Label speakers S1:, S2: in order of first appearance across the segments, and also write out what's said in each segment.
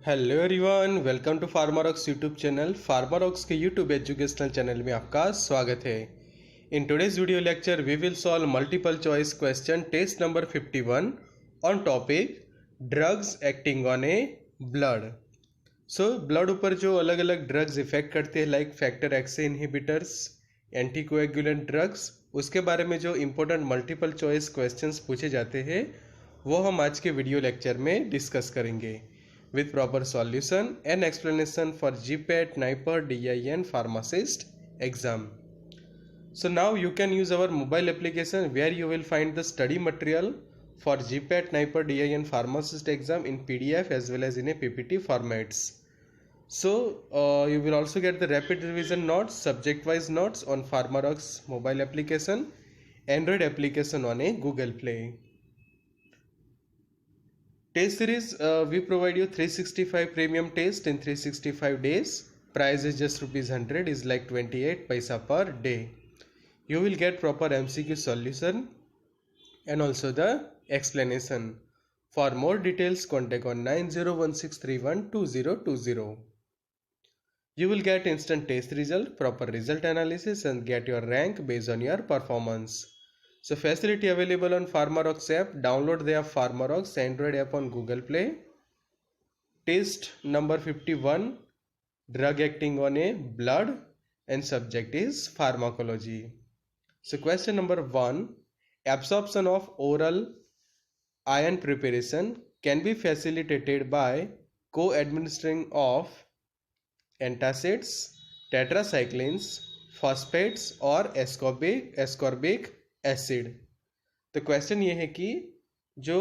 S1: Hello everyone, welcome to Pharmarocks YouTube channel. Pharmarocks के YouTube educational channel में आपका स्वागत है। In today's video lecture we will solve multiple choice question test number 51 on topic drugs acting on a blood. Blood ऊपर जो अलग अलग drugs effect करते हैं like factor X inhibitors, anticoagulant drugs, उसके बारे में जो इंपॉर्टेंट मल्टीपल चॉइस क्वेश्चंस पूछे जाते हैं वो हम आज के वीडियो लेक्चर में डिस्कस करेंगे with proper solution and explanation for GPAT, NIPER, DIN, pharmacist exam. So now you can use our mobile application where you will find the study material for GPAT, NIPER, DIN, pharmacist exam in PDF as well as in a PPT formats. You will also get the rapid revision notes, subject wise notes on Pharmarox mobile application, Android application on a Google Play. Test series, we provide you 365 premium test in 365 days. Price is just ₹100, is like 28 paisa per day. You will get proper MCQ solution and also the explanation. For more details, contact on 9016312020. You will get instant test result, proper result analysis and get your rank based on your performance. So facility available on Pharmarox app. Download the app Pharmarox Android app on Google Play. Test number 51, drug acting on a blood, and subject is pharmacology. So question number 1, absorption of oral iron preparation can be facilitated by co-administering of antacids, tetracyclines, phosphates or ascorbic acid. तो question ये है कि जो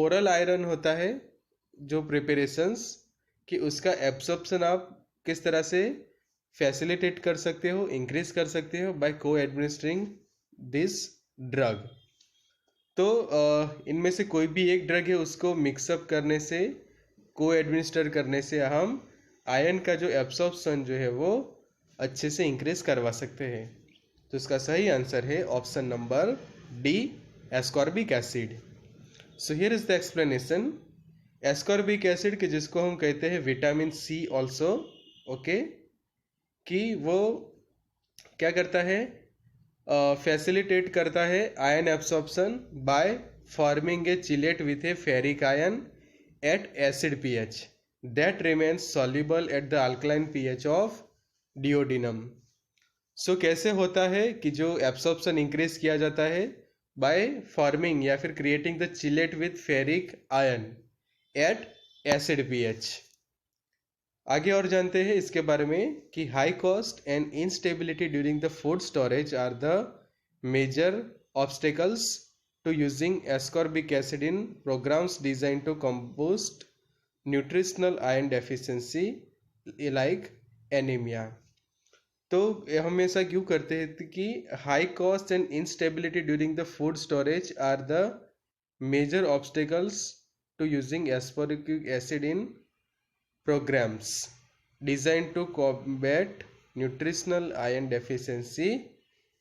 S1: oral iron होता है, जो preparations कि उसका एब्सॉर्प्शन आप किस तरह से फैसिलिटेट कर सकते हो, इंक्रीज कर सकते हो बाय को एडमिनिस्ट्रिंग दिस ड्रग। तो इनमें से कोई भी एक ड्रग है उसको मिक्सअप करने से, को एडमिनिस्टर करने से हम आयरन का जो एब्सॉर्प्शन जो है वो अच्छे से इंक्रीज करवा सकते हैं। तो इसका सही आंसर है option number D, ascorbic acid. So here is the explanation. Ascorbic acid के जिसको हम कहते हैं विटामिन सी ऑल्सो, ओके, कि वो क्या करता है, फैसिलिटेट करता है iron absorption by forming a chelate with a ferric ion at acid pH that remains soluble at the alkaline pH of duodenum. कैसे होता है कि जो एब्सॉर्प्शन इंक्रीज किया जाता है बाय फॉर्मिंग या फिर creating the chelate with ferric ion at acid pH। आगे और जानते हैं इसके बारे में कि high cost and instability during the food storage are the major obstacles to using ascorbic acid in programmes design to combat nutritional iron deficiency like anaemia. तो हमेशा क्यों करते हैं कि high cost and instability during the food storage are the major obstacles to using ascorbic acid in programmes design to combat nutritional iron deficiency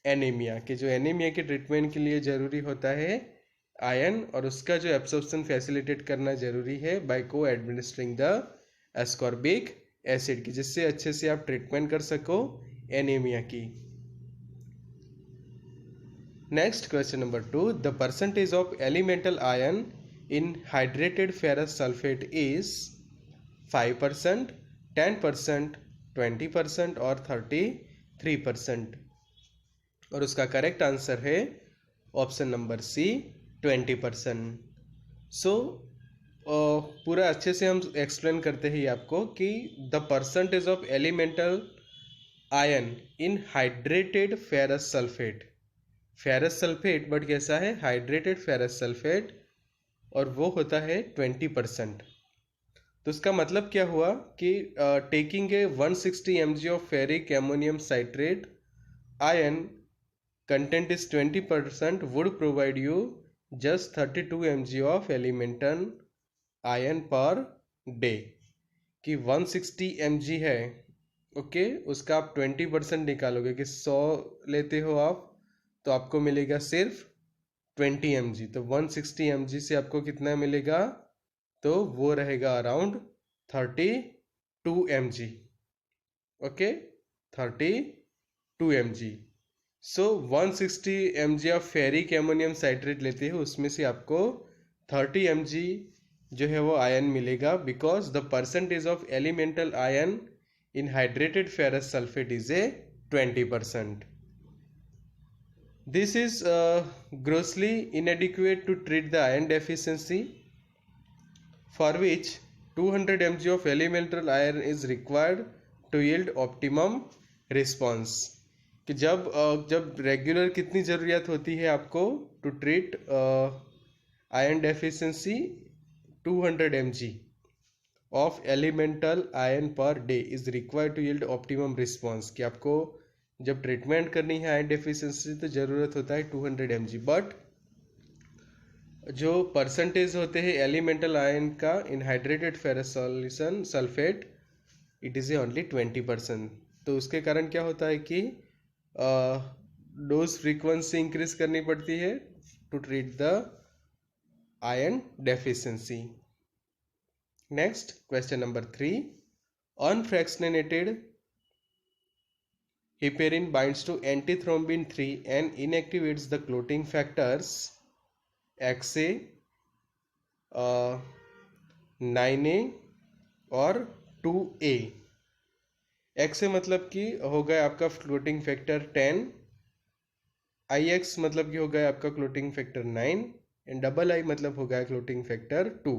S1: anaemia, कि जो anaemia के treatment के लिए ज़रूरी होता है आयन, और उसका जो एब्सॉर्प्शन फैसिलिटेट करना ज़रूरी है बाय को एडमिनिस्ट्रिंग द एस्कॉर्बिक एसिड, की जिससे अच्छे से आप ट्रीटमेंट कर सको एनीमिया की। Next question number 2, the percentage of elemental ion in hydrated ferrous sulphate is 5%, 10%, 20% और 33%। और उसका करेक्ट आंसर है ऑप्शन नंबर सी, 20%। पूरा अच्छे से हम एक्सप्लेन करते हैं आपको कि the percentage of elemental ion in hydrated ferrous sulphate, ferrous sulphate but कैसा है, हाइड्रेटेड फेरस सल्फेट, और वो होता है 20%। तो उसका मतलब क्या हुआ कि taking a 160 mg of ferric ammonium citrate ion content is 20% would provide you just 32 mg of elemental ion per day. कि 160 mg है, ओके, उसका आप 20% निकालोगे कि 100 लेते हो आप, तो आपको मिलेगा सिर्फ 20 mg। तो 160 mg से आपको कितना मिलेगा, तो वो रहेगा around 32 mg. Okay, 32 mg. So 160 mg of ferric ammonium citrate लेते हैं, उसमें से आपको 30 mg जो है वो आयन मिलेगा, because the percentage of elemental ion in hydrated ferrous sulphate is a 20%. This is grossly inadequate to treat the iron deficiency, for which 200 mg of elemental iron is required to yield optimum response. कि जब regular कितनी ज़रूरत होती है आपको to treat iron deficiency, 200 mg of elemental iron per day is required to yield optimum response. कि आपको जब ट्रीटमेंट करनी है आयरन डेफिशिएंसी तो ज़रूरत होता है 200 mg, बट जो परसेंटेज होते हैं एलिमेंटल आयन का in hydrated ferrous solution sulphate, it is a only 20%. तो उसके कारण क्या होता है कि डोज फ्रीक्वेंसी इंक्रीज करनी पड़ती है to treat the iron deficiency. Next question number 3. Unfractionated heparin binds to antithrombin 3 and inactivates the clotting factors XA, 9A और 2A. XA मतलब कि हो गया आपका क्लोटिंग फैक्टर 10, IX मतलब कि हो गया आपका clotting factor 9 and double I मतलब हो गया क्लोटिंग फैक्टर 2.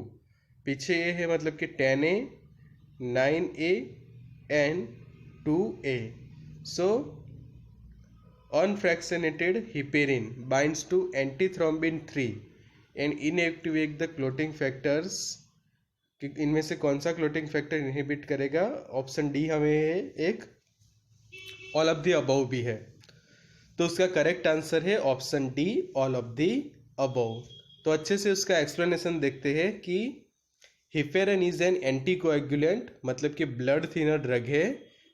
S1: पीछे A है मतलब कि 10A, 9A and 2A. So, unfractionated heparin binds to antithrombin 3 and inactivate the clotting factors. इनमें से कौन सा क्लोटिंग फैक्टर इनहिबिट करेगा? ऑप्शन डी हमें है एक, ऑल ऑफ द अबव भी है, तो उसका करेक्ट आंसर है option D, all of the above. तो अच्छे से उसका एक्सप्लेनेशन देखते हैं कि हिपेरिन इज एन एंटीकोएगुलेंट, मतलब कि ब्लड थिनर ड्रग है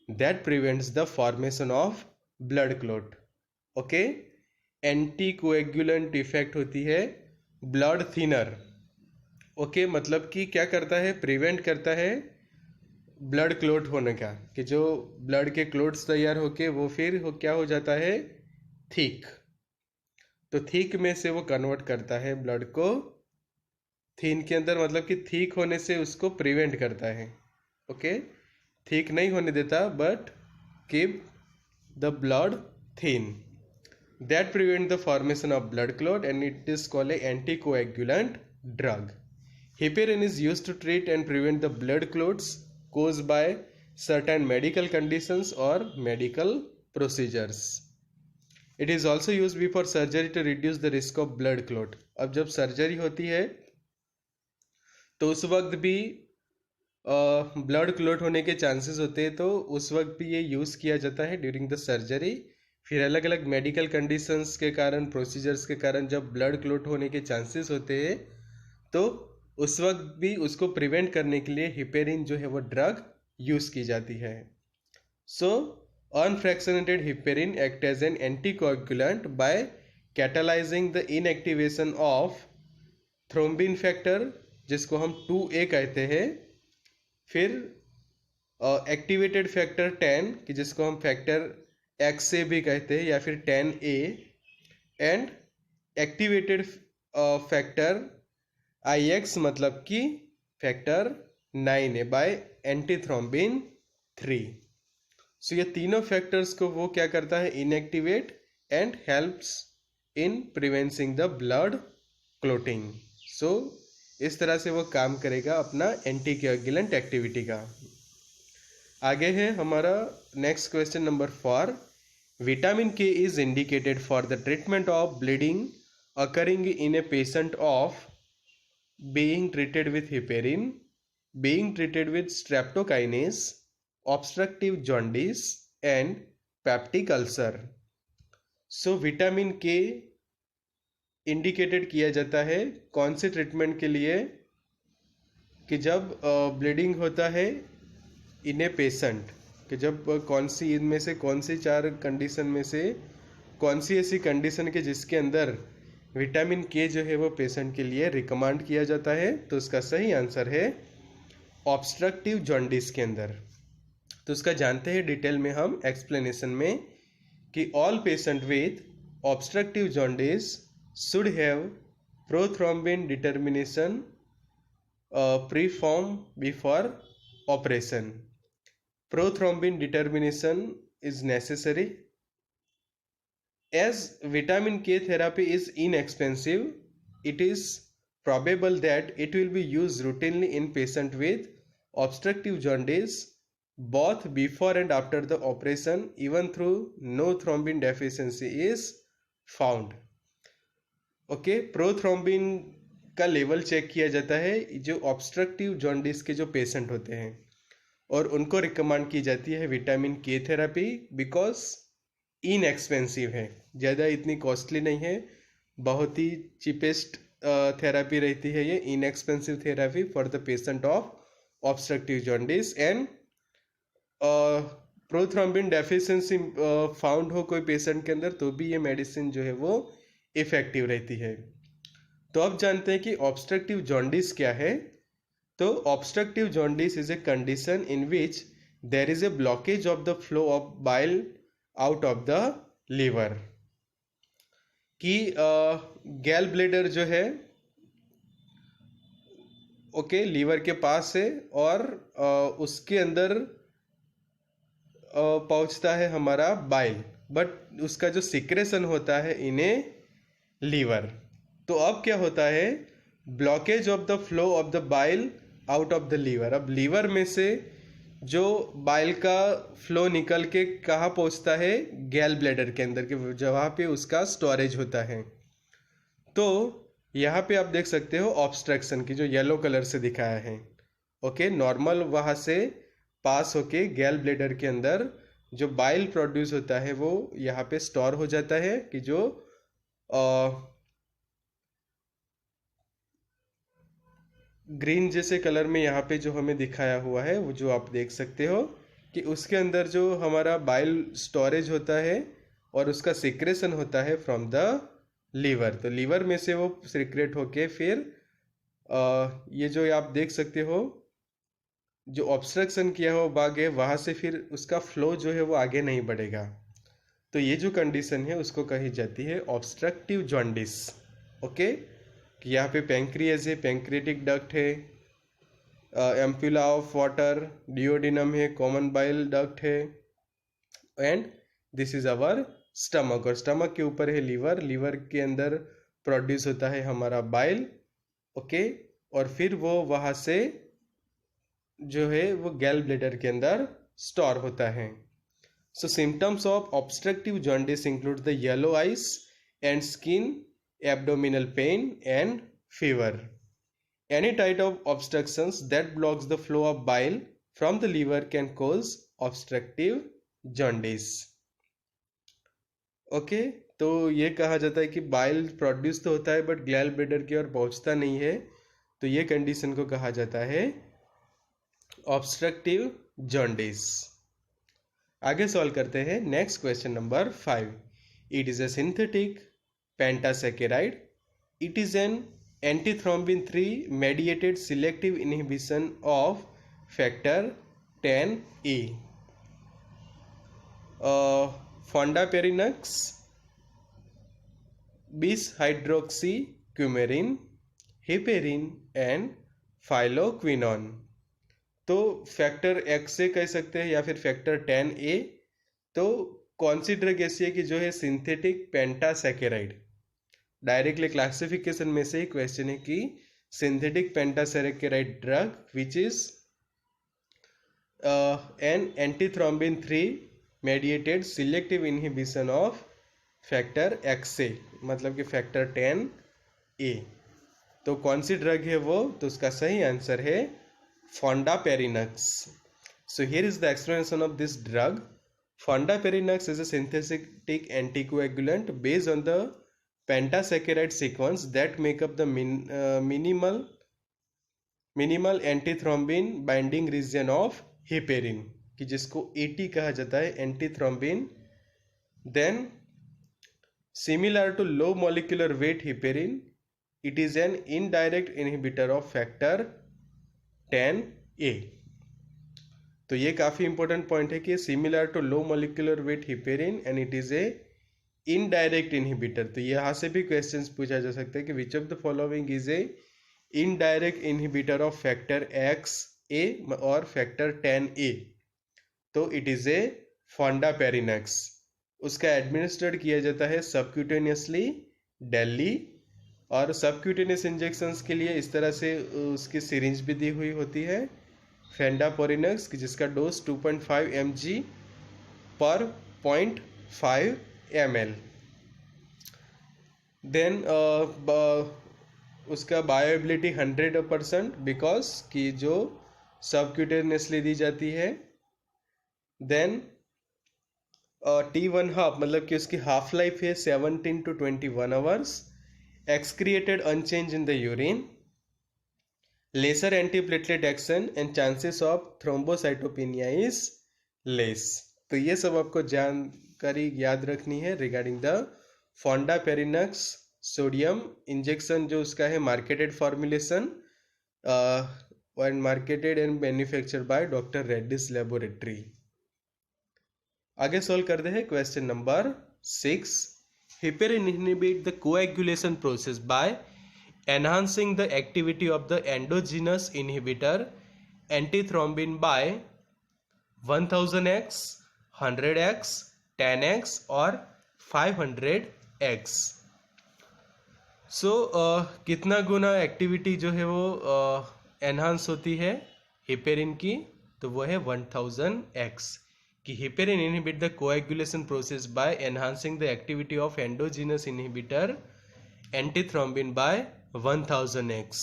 S1: that prevents the formation of blood clot. Okay, anticoagulant effect होती है ब्लड थिनर. ओके, मतलब कि क्या करता है? प्रिवेंट करता है ब्लड क्लोट होने का, कि जो ब्लड के क्लोट्स तैयार होके वो फिर क्या हो जाता है? थिक. तो थिक में से वो कन्वर्ट करता है ब्लड को थिन के अंदर, मतलब कि थिक होने से उसको प्रिवेंट करता है. ओके, थिक नहीं होने देता, but keep the blood thin. That prevent the formation of blood clot and it is called a anticoagulant drug. Heparin is used to treat and prevent the blood clots caused by certain medical conditions or medical procedures. It is also used before surgery to reduce the risk of blood clot. अब जब surgery होती है तो उस वक्त भी blood clot होने के चांसेस होते हैं, तो उस वक्त भी ये यूज़ किया जाता है ड्यूरिंग द सर्जरी. फिर अलग अलग मेडिकल कंडीशंस के कारण, प्रोसीजर्स के कारण जब ब्लड क्लॉट होने के चांसेस होते हैं तो उस वक्त भी उसको प्रिवेंट करने के लिए हिपेरिन जो है वो ड्रग यूज़ की जाती है. So unfractionated heparin act as an anticoagulant by catalyzing the inactivation of thrombin factor, जिसको हम 2A कहते हैं, फिर एक्टिवेटेड फैक्टर 10 कि जिसको हम फैक्टर XA भी कहते हैं या फिर 10A, and activated factor IX मतलब कि फैक्टर 9A बाय एंटीथ्रोम्बिन 3. सो ये तीनों फैक्टर्स को वो क्या करता है? Inactivate and helps in preventing the blood clotting. So इस तरह से वो काम करेगा अपना एंटीकोएगुलेंट एक्टिविटी का. आगे है हमारा नेक्स्ट क्वेश्चन नंबर 4. विटामिन के is indicated for the treatment of bleeding occurring in a patient of being treated with heparin, being treated with streptokinase, obstructive jaundice and peptic ulcer. So vitamin के indicated किया जाता है कौन से treatment के लिए? कि जब ब्लीडिंग होता है इन ए पेशेंट, कि जब कौन सी इनमें से कौन सी 4 कंडीशन में से कौन सी ऐसी कंडीशन के जिसके अंदर विटामिन के जो है वो पेशेंट के लिए रिकमेंड किया जाता है. तो उसका सही आंसर है ऑब्स्ट्रक्टिव जॉन्डिस के अंदर। तो उसका जानते हैं डिटेल में हम एक्सप्लेनेशन में कि all patient with obstructive jaundice should have prothrombin determination pre-form before operation. Prothrombin determination is necessary. As vitamin K therapy is inexpensive, it is probable that it will be used routinely in patient with obstructive jaundice both before and after the operation, even through no thrombin deficiency is found. Okay, prothrombin का level check किया जाता है जो obstructive jaundice के जो patient होते हैं, और उनको रिकमेंड की जाती है विटामिन के थेरेपी बिकॉज इनएक्सपेंसिव है, ज़्यादा इतनी कॉस्टली नहीं है, बहुत ही चीपेस्ट थेरेपी रहती है ये inexpensive therapy for the patient of obstructive jaundice. And prothrombin deficiency found हो कोई पेशेंट के अंदर तो भी ये मेडिसिन जो है वो इफेक्टिव रहती है। तो अब जानते हैं कि ऑब्स्ट्रक्टिव जॉन्डिस क्या है। तो obstructive jaundice is a condition in which there is a blockage of the flow of bile out of the liver. कि गैल ब्लेडर जो है ओके लीवर के पास है और उसके अंदर पहुंचता है हमारा बाइल, बट उसका जो सिक्रेशन होता है इन्हें लीवर। तो अब क्या होता है, blockage of the flow of the bile out of the liver. अब लीवर में से जो बाइल का फ्लो निकल के कहाँ पहुँचता है, गैल ब्लैडर के अंदर के जहाँ पे उसका स्टोरेज होता है। तो यहाँ पे आप देख सकते हो ऑब्स्ट्रक्शन की जो येलो कलर से दिखाया है। ओके, नॉर्मल वहाँ से पास होके गैल ब्लैडर के अंदर जो बाइल प्रोड्यूस होता है वो यहाँ पे स्टोर हो जाता है, कि जो ग्रीन जैसे कलर में यहाँ पे जो हमें दिखाया हुआ है वो जो आप देख सकते हो कि उसके अंदर जो हमारा बाइल स्टोरेज होता है और उसका सिक्रेशन होता है फ्रॉम द लीवर। तो लीवर में से वो सिक्रेट होके फिर ये जो आप देख सकते हो जो ऑब्स्ट्रक्शन किया हुआ भाग है वहाँ से फिर उसका फ्लो जो है वो आगे नहीं बढ़ेगा। तो ये जो कंडीशन है उसको कही जाती है ऑब्स्ट्रक्टिव जॉन्डिस। ओके, कि यहाँ पे पैंक्रियाज है, पैंक्रियाटिक डक्ट है, एम्पुला ऑफ वाटर, डिओडिनम है, कॉमन बाइल डक्ट है, and this is our stomach. और स्टमक के ऊपर है लीवर। लीवर के अंदर प्रोड्यूस होता है हमारा बाइल। ओके, और फिर वो वहाँ से जो है वो गैल ब्लैडर के अंदर स्टोर होता है। So symptoms of obstructive jaundice include the yellow eyes and skin, abdominal pain and fever. Any type of obstructions that blocks the flow of bile from the liver can cause obstructive jaundice. Okay, तो ये कहा जाता है कि bile produce तो होता है but गैल ब्लैडर की ओर पहुंचता नहीं है, तो ये कंडीशन को कहा जाता है ऑब्स्ट्रक्टिव जॉन्डिस। आगे सॉल्व करते हैं next question number 5। It is a synthetic pentasaccharide. It is an antithrombin 3 mediated selective inhibition of factor 10E। Fondaparinux, bis hydroxy coumarin, heparin and phylloquinone. तो फैक्टर एक्स से कह सकते हैं या फिर फैक्टर 10A। तो कौन सी ड्रग ऐसी है कि जो है सिंथेटिक पेंटासेकेराइड। डायरेक्टली क्लासिफिकेशन में से ही क्वेश्चन है कि synthetic pentasaccharide drug which is an antithrombin 3 mediated selective inhibition of factor X से, मतलब कि फैक्टर 10A। तो कौन सी ड्रग है वो, तो उसका सही आंसर है Fondaparinux. So here is the explanation of this drug. Fondaparinux is a synthetic anticoagulant based on the pentasaccharide sequence that make up the minimal antithrombin binding region of heparin, कि जिसको AT कहा जाता है, antithrombin. Then similar to low molecular weight heparin, it is an indirect inhibitor of factor 10 A. तो ये काफ़ी important point है कि similar to low molecular weight heparin and it is a indirect inhibitor. तो यहाँ से भी क्वेश्चंस पूछा जा सकता है कि which of the following is a indirect inhibitor of factor X A और फैक्टर 10A। तो इट इज ए फॉन्डापेरिनेक्स। उसका एडमिनिस्ट्रेट किया जाता है सबक्यूटेनियसली दिल्ली, और सबक्यूटेनियस इंजेक्शंस के लिए इस तरह से उसकी सिरिंज भी दी हुई होती है फेंडापोरिनेक्स जिसका डोज 2.5 mg पर 0.5 ml। देन उसका बायोएबिलिटी 100% बिकॉज कि जो सबक्यूटेनियसली दी जाती है। देन T1/2 मतलब कि उसकी हाफ लाइफ है 17 to 21 hours. Excreted unchanged in the urine, lesser antiplatelet action and chances of thrombocytopenia is less. तो ये सब आपको जानकारी याद रखनी है regarding the fondaparinux sodium injection, जो उसका है marketed formulation and marketed and manufactured by doctor Reddy's laboratory. आगे सॉल्व करते हैं question number 6। Heparin inhibit the coagulation process by enhancing the activity of the endogenous inhibitor antithrombin by 1000x, 100x, 10x और 500x। कितना गुना activity जो है वो enhance होती है हिपेरिन की, तो वो है 1000x। कि heparin inhibit the coagulation process by enhancing the activity of endogenous inhibitor antithrombin by 1000x।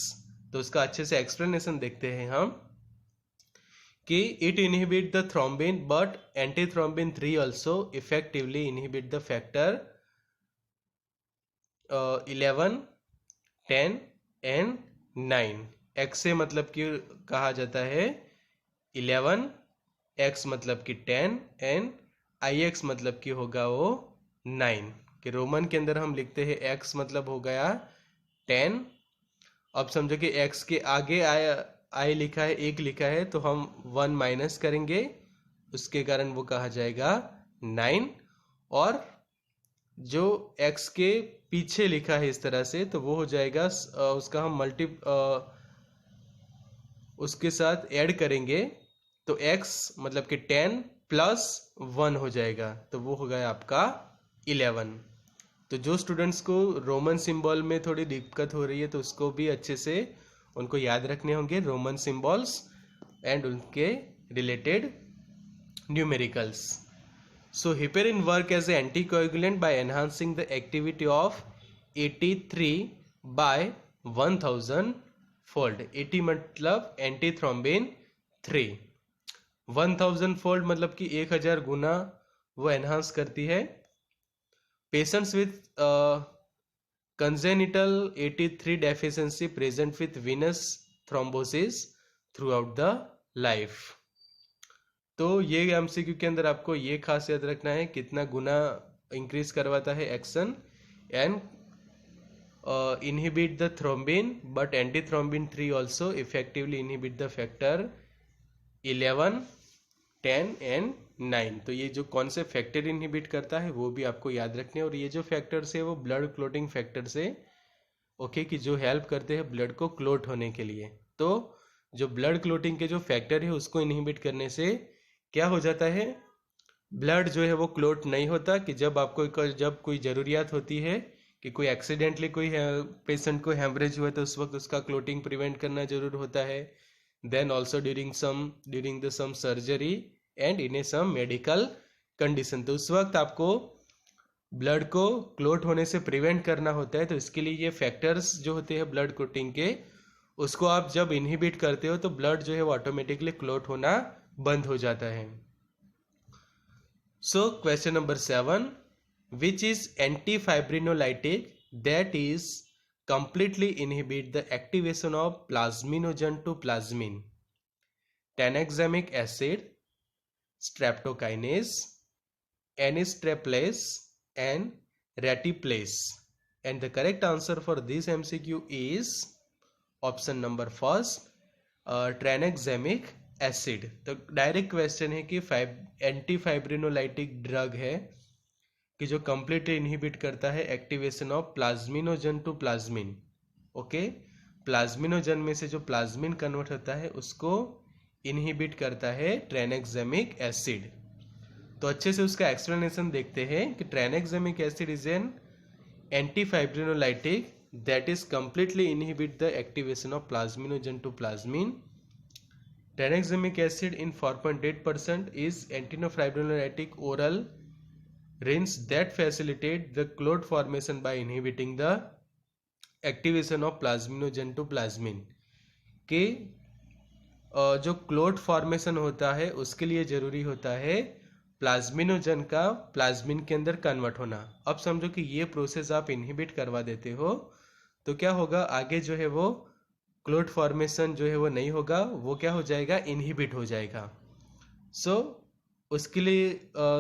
S1: तो उसका अच्छे से एक्सप्लेनेशन देखते हैं हम कि it inhibit the thrombin but antithrombin 3 also effectively inhibit the factor 11, 10 and 9। x से मतलब कि कहा जाता है 11, x मतलब कि 10 एंड ix मतलब कि होगा वो 9। कि रोमन के अंदर हम लिखते हैं x मतलब हो गया 10। अब समझो कि x के आगे आई लिखा है, 1 लिखा है, तो हम 1 माइनस करेंगे, उसके कारण वो कहा जाएगा 9। और जो x के पीछे लिखा है इस तरह से, तो वो हो जाएगा उसका हम उसके साथ ऐड करेंगे, तो x मतलब कि 10 प्लस 1 हो जाएगा, तो वो हो गया आपका 11। तो जो स्टूडेंट्स को रोमन सिंबल में थोड़ी दिक्कत हो रही है, तो उसको भी अच्छे से उनको याद रखने होंगे रोमन सिंबल्स एंड उनके related numericals. So heparin work as a anticoagulant by enhancing the activity of 83 by 1000 fold. 80 मतलब एंटीथ्रोम्बिन 3, 1000 फोल्ड मतलब कि 1000 गुना वो एनहांस करती है। Patients with congenital 83 deficiency present with venous thrombosis throughout the life। तो ये MCQ के अंदर आपको ये खास याद रखना है कितना गुना इंक्रीज करवाता है action and inhibit the thrombin but antithrombin 3 also effectively inhibit the factor 11, 10 and 9। तो ये जो कौन से फैक्टर इनहिबिट करता है वो भी आपको याद रखने हैं। और ये जो फैक्टर्स है वो ब्लड क्लोटिंग फैक्टर्स है, ओके, कि जो हेल्प करते हैं ब्लड को क्लोट होने के लिए। तो जो ब्लड क्लोटिंग के जो फैक्टर है उसको इनहिबिट करने से क्या हो जाता है, ब्लड जो है वो क्लोट नहीं होता। कि जब आपको जब कोई ज़रूरियात होती है कि कोई एक्सीडेंटली कोई पेशेंट को हेमरेज हुआ, तो उस वक्त उसका क्लोटिंग प्रिवेंट करना जरूर होता है। Then also during the some surgery and in a some medical condition, तो उस वक्त आपको ब्लड को क्लोट होने से प्रिवेंट करना होता है। तो इसके लिए ये फैक्टर्स जो होते हैं ब्लड क्लोटिंग के, उसको आप जब इनहिबिट करते हो तो ब्लड जो है वो ऑटोमेटिकली क्लोट होना बंद हो जाता है। So question number 7, which is antifibrinolytic that is completely inhibit the activation of plasminogen to plasmin, tranexamic acid, streptokinase, anistreptase and retiplase। And the correct answer for this MCQ is option number first, tranexamic acid. तो direct question है कि anti फाइब्रिनोलाइटिक drug है कि जो completely inhibit करता है activation of plasminogen to plasmin. Okay, plasminogen में से जो प्लाज्मिन कन्वर्ट होता है उसको इनहिबिट करता है ट्रेनेक्सेमिक एसिड। तो अच्छे से उसका एक्सप्लेनेशन देखते हैं कि tranexamic acid is an antifibrinolytic that is completely inhibit the activation of plasminogen to plasmin. Tranexamic acid in 4.8% is antifibrinolytic oral rinse that facilitate the clot formation by inhibiting the activation of plasminogen to plasmin. के जो clot formation होता है उसके लिए जरूरी होता है plasminogen का प्लाज्मिन के अंदर कन्वर्ट होना। अब समझो कि ये प्रोसेस आप इनहिबिट करवा देते हो तो क्या होगा, आगे जो है वो क्लोट फॉर्मेशन जो है वो नहीं होगा, वो क्या हो जाएगा, इनहिबिट हो जाएगा। सो उसके लिए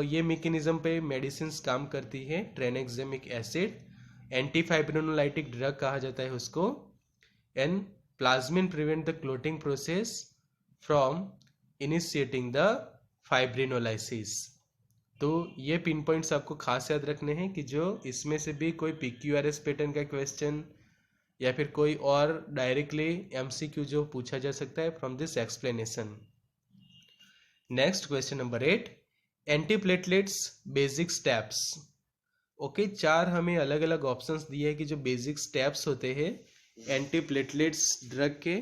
S1: ये मैकेनिज्म पे मेडिसिन काम करती है। ट्रेनेक्सेमिक एसिड एंटीफाइब्रिनोलाइटिक ड्रग कहा जाता है उसको। And plasmin prevent the clotting process from initiating the fibrinolysis. तो ये पिन पॉइंट्स आपको खास याद रखने हैं कि जो इसमें से भी कोई PQRS पैटर्न का क्वेश्चन या फिर कोई और डायरेक्टली MCQ जो पूछा जा सकता है from this explanation. Next question number 8, antiplatelets basic steps. Okay, 4 हमें अलग अलग ऑप्शंस दिए हैं कि जो बेसिक स्टेप्स होते हैं एंटीप्लेटलेट्स ड्रग के।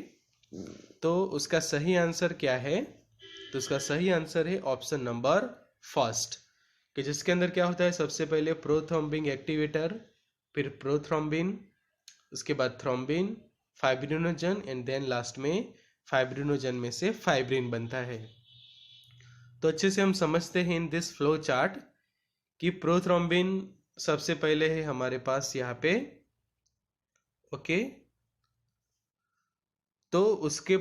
S1: तो उसका सही आंसर क्या है, तो उसका सही आंसर है ऑप्शन नंबर फर्स्ट, कि जिसके अंदर क्या होता है, सबसे पहले प्रोथ्रोम्बिन एक्टिवेटर, फिर प्रोथ्रोम्बिन, उसके बाद thrombin, fibrinogen and then last में फाइब्रिनोजन में से फाइब्रिन बनता है। तो अच्छे से हम समझते हैं इन दिस फ्लो चार्ट कि प्रोथ्रोम्बिन सबसे पहले है हमारे पास यहाँ पे। ओके, तो उसके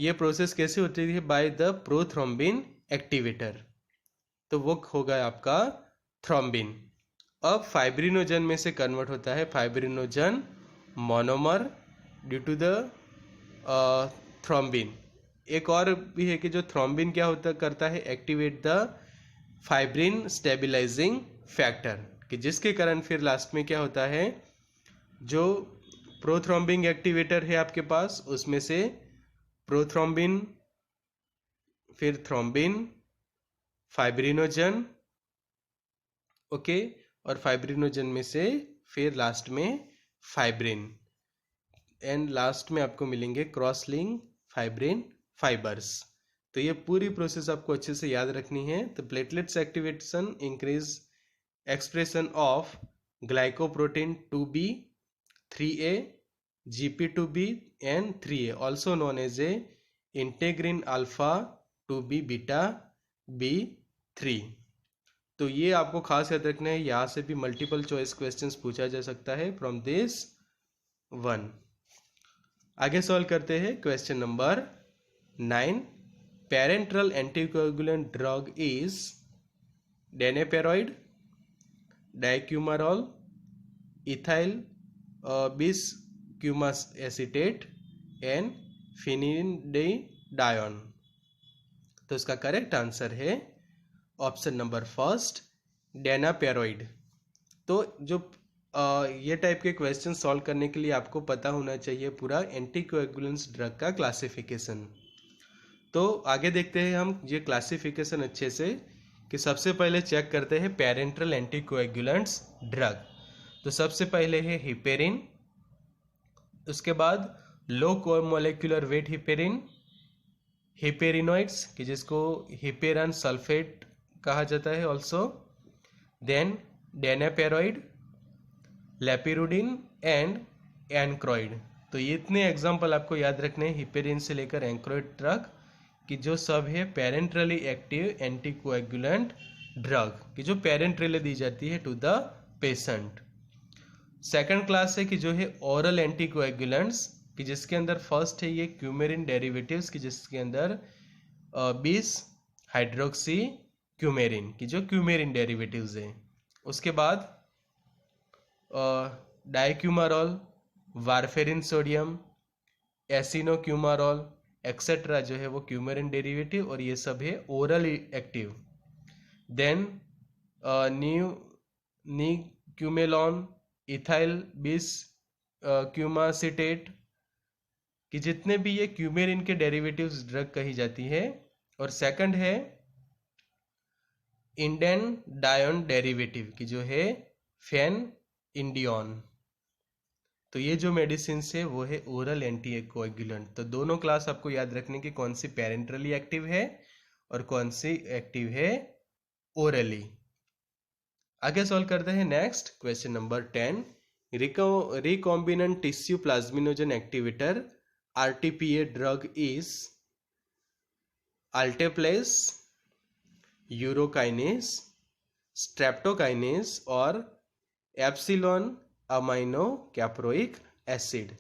S1: ये प्रोसेस कैसे होती है, बाय द प्रोथ्रोम्बिन एक्टिवेटर। तो वो होगा आपका थ्रोम्बिन। अब फाइब्रिनोजन में से कन्वर्ट होता है fibrinogen monomer due to the thrombin. एक और भी है कि जो थ्रोम्बिन क्या होता करता है, activate the fibrin stabilising factor, कि जिसके कारण फिर लास्ट में क्या होता है, जो प्रोथ्रोम्बिन एक्टिवेटर है आपके पास उसमें से प्रोथ्रोम्बिन, फिर थ्रोम्बिन, फाइब्रिनोजन, ओके, और फाइब्रिनोजन में से फिर लास्ट में फाइब्रिन, एंड लास्ट में आपको मिलेंगे क्रॉस लिंक फाइब्रिन फाइबर्स। तो ये पूरी प्रोसेस आपको अच्छे से याद रखनी है। तो platelets activation increase expression of glycoprotein 2B, 3A, GP2B and 3A, also known as a integrin alpha 2B beta B3। तो ये आपको खास याद रखना है। यहाँ से भी मल्टीपल चॉइस क्वेश्चंस पूछा जा सकता है फ्रॉम दिस वन। आगे सॉल्व करते हैं question number 9। Parenteral anticoagulant drug is danaparoid, dicoumarol, ethyl biscoumacetate and phenindione. तो इसका करेक्ट आंसर है ऑप्शन नंबर फर्स्ट, डेनापेरॉइड। तो जो ये टाइप के क्वेश्चन सॉल्व करने के लिए आपको पता होना चाहिए पूरा एंटीकोएगुलेंट्स ड्रग का क्लासिफिकेशन। तो आगे देखते हैं हम ये क्लासिफिकेशन अच्छे से, कि सबसे पहले चेक करते हैं पेरेंट्रल एंटीकोएगुलेंट्स ड्रग। तो सबसे पहले है हिपेरिन, उसके बाद लो कोमोलेक्युलर वेट हिपेरिन, हिपेरिनॉइड्स कि जिसको हिपेरन सल्फेट कहा जाता है ऑल्सो, देन डेनापेरॉइड, लेपिरुडिन एंड एनक्रोइड। तो ये इतने एग्जाम्पल आपको याद रखने हैं हिपेरिन से लेकर एनक्रोइड तक, कि जो सब है पेरेंट्रली एक्टिव एंटीकोएगुलेंट ड्रग, कि जो पेरेंट्रली दी जाती है to the patient. Second class है कि जो है ओरल एंटीकोएगुलेंट्स, कि जिसके अंदर फर्स्ट है ये क्यूमेरिन डेरिवेटिव्स, कि जिसके अंदर 20 हाइड्रोक्सी क्यूमेरिन, की जो क्यूमेरिन डेरिवेटिव्स हैं। उसके बाद डाइक्यूमारॉल, वारफेरिन सोडियम, एसिनोक्यूमारॉल, एक्सेट्रा जो है वो क्यूमेरिन डेरिवेटिव, और ये सब है ओरल एक्टिव। देन नीक्यूमेलॉन, इथाइल बिस क्यूमासिटेट, कि जितने भी ये क्यूमेरिन के डेरिवेटिव्स ड्रग कही जाती है। और सेकंड है इंडेन डायन डेरिवेटिव, की जो है फेन इंडियन। तो ये जो मेडिसिन है वो है ओरल एंटी कोएगुलेंट। तो दोनों क्लास आपको याद रखने की, कौन सी पेरेंटरली एक्टिव है और कौन सी एक्टिव है ओरली। आगे सॉल्व करते हैं next question number 10। Recombinant tissue plasminogen activator RTPA drug is alteplase, urokinase, streptokinase और एप्सिलॉन अमाइनो कैप्रोइक एसिड।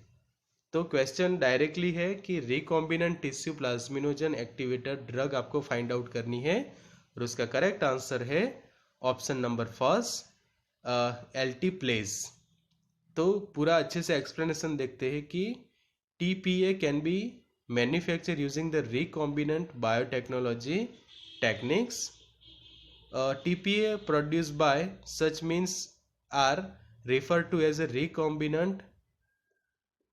S1: तो क्वेश्चन डायरेक्टली है कि recombinant tissue plasminogen activator drug आपको फाइंड आउट करनी है, और उसका करेक्ट आंसर है ऑप्शन नंबर फर्स्ट एल्टीप्लेस। तो पूरा अच्छे से एक्सप्लेनेशन देखते हैं कि TPA can be manufacture using the recombinant biotechnology techniques. TPA produced by such means are referred to as a recombinant,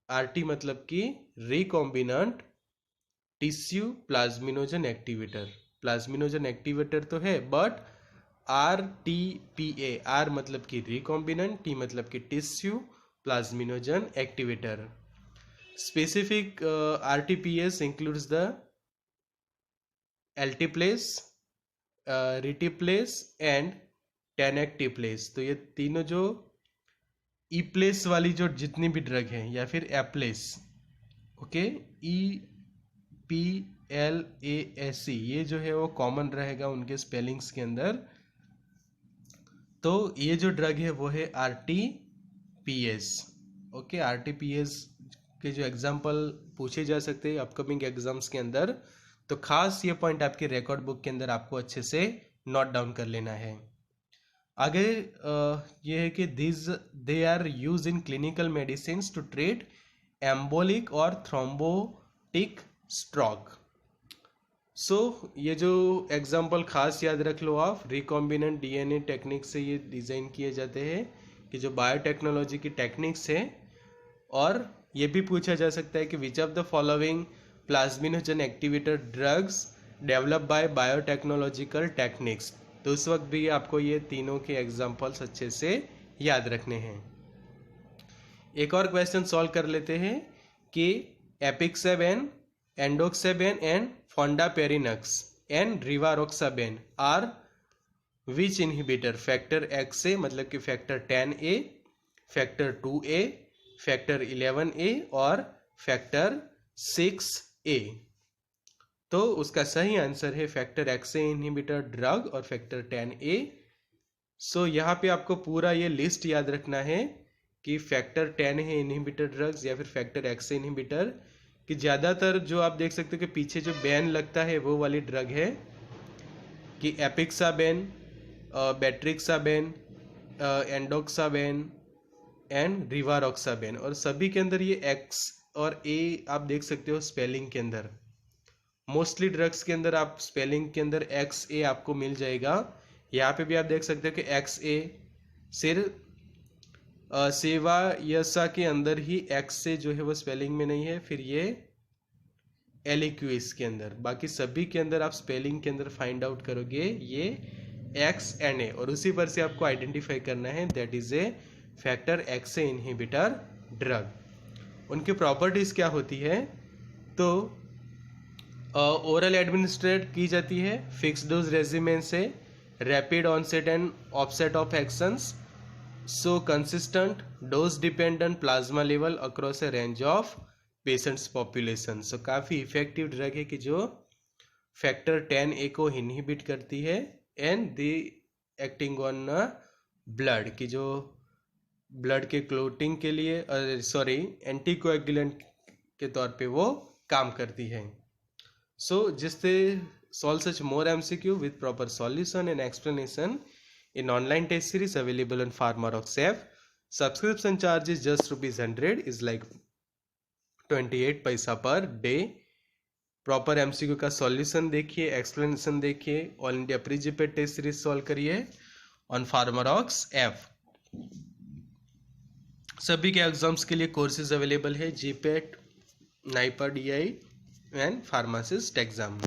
S1: RT मतलब कि recombinant tissue plasminogen activator. Plasminogen activator तो है, बट RTPA, R मतलब कि recombinant, T मतलब कि tissue plasminogen activator. Specific RTPS includes the alteplase, reteplase and tenecteplase. तो ये तीनों जो ईप्लेस वाली जो जितनी भी ड्रग हैं, या फिर एप्लेस, ओके, EPLASE, ये जो है वो कॉमन रहेगा उनके स्पेलिंग्स के अंदर। तो ये जो ड्रग है वो है RTPS। ओके, RTPS के जो एग्जाम्पल पूछे जा सकते हैं अपकमिंग एग्जाम्स के अंदर, तो खास ये पॉइंट आपके रिकॉर्ड बुक के अंदर आपको अच्छे से नोट डाउन कर लेना है। आगे ये है कि they are use in clinical medicine to treat embolic और थ्रोम्बोटिक स्ट्रोक। सो ये जो एग्जाम्पल खास याद रख लो आप, रिकॉम्बिनेंट DNA टेक्निक से ये डिज़ाइन किए जाते हैं, कि जो बायोटेक्नोलॉजी की टेक्निक्स है। और ये भी पूछा जा सकता है कि which of the following plasminogen activator drugs develop by biotechnological techniques. तो उस वक्त भी आपको ये तीनों के एग्जाम्पल्स अच्छे से याद रखने हैं। एक और क्वेश्चन सॉल्व कर लेते हैं कि apixaban, edoxaban and fondaparinux and rivaroxaban are which inhibitor factor XA मतलब कि factor 10A, factor 2A, factor 11A और फैक्टर 6A। तो उसका सही आंसर है फैक्टर XA इनहिबिटर ड्रग और फैक्टर 10A। सो यहाँ पे आपको पूरा ये लिस्ट याद रखना है कि फैक्टर 10 है इनहिबिटर ड्रग्स या फिर फैक्टर XA इनहिबिटर, कि ज़्यादातर जो आप देख सकते हो कि पीछे जो बैन लगता है वो वाली ड्रग है, कि एपिक्साबेन, बेट्रिक्साबेन, एंडोक्साबेन एंड रिवारोक्साबेन, और सभी के अंदर ये X और A आप देख सकते हो स्पेलिंग के अंदर। मोस्टली ड्रग्स के अंदर आप स्पेलिंग के अंदर XA आपको मिल जाएगा। यहाँ पे भी आप देख सकते हो कि XA सिर्फ सेवा यसा के अंदर ही XA जो है वो स्पेलिंग में नहीं है, फिर ये एलिक्यूस के अंदर, बाकी सभी के अंदर आप स्पेलिंग के अंदर फाइंड आउट करोगे ये XNA, और उसी पर से आपको आइडेंटिफाई करना है that is a factor XA inhibitor drug. उनकी प्रॉपर्टीज क्या होती है, तो ओरल एडमिनिस्ट्रेट की जाती है, फिक्स डोज रेजिमेन से, rapid onset and offset of actions, so consistent dose dependent plasma level across a range of patients population. So काफ़ी इफेक्टिव ड्रग है कि जो फैक्टर 10A को इनहिबिट करती है, and the acting on blood, की जो ब्लड के क्लोटिंग के लिए एंटीकोएगुलेंट के तौर पे वो काम करती है। सो जिससे solve such more MCQ with proper solution and explanation in online test series available on PharmaRockSafe. Subscription charge is just ₹100, is like 28 paisa per day. Proper MCQ का सॉल्यूशन देखिए, एक्सप्लेनेशन देखिए, all India pre GPAT test series solve करिए on Pharmarox app. सभी के exams के लिए courses available है, GPAT, NIPER DI and pharmacist exam.